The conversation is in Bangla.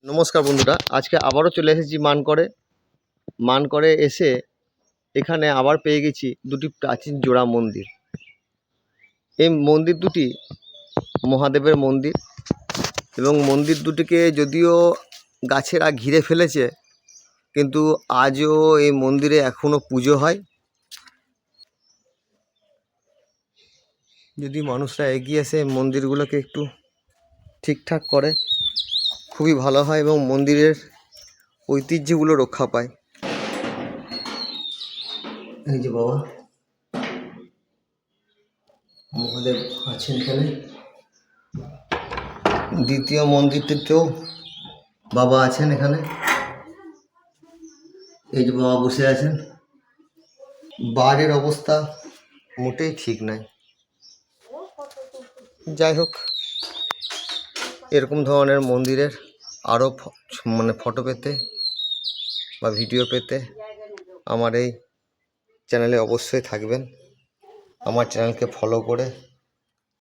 নমস্কার বন্ধুরা, আজকে আবারও চলে এসেছি মানকরে এসে এখানে আবার পেয়ে গেছি দুটি প্রাচীন জোড়া মন্দির। এই মন্দির দুটি মহাদেবের মন্দির এবং মন্দির দুটিকে যদিও গাছেরা ঘিরে ফেলেছে, কিন্তু আজও এই মন্দিরে এখনও পুজো হয়। যদি মানুষরা এগিয়ে এসে মন্দিরগুলোকে একটু ঠিকঠাক করে খুবই ভালো হয় এবং মন্দিরের ঐতিহ্যগুলো রক্ষা পায়। এই যে বাবা মহাদেব আছেন এখানে, দ্বিতীয় মন্দিরটিতেও বাবা আছেন এখানে। এই যে বাবা বসে আছেন। বাইরের অবস্থা মোটেই ঠিক নাই। যাই হোক, এরকম ধরনের মন্দিরের আরও ফটো পেতে বা ভিডিও পেতে আমার এই চ্যানেলে অবশ্যই থাকবেন। আমার চ্যানেলকে ফলো করে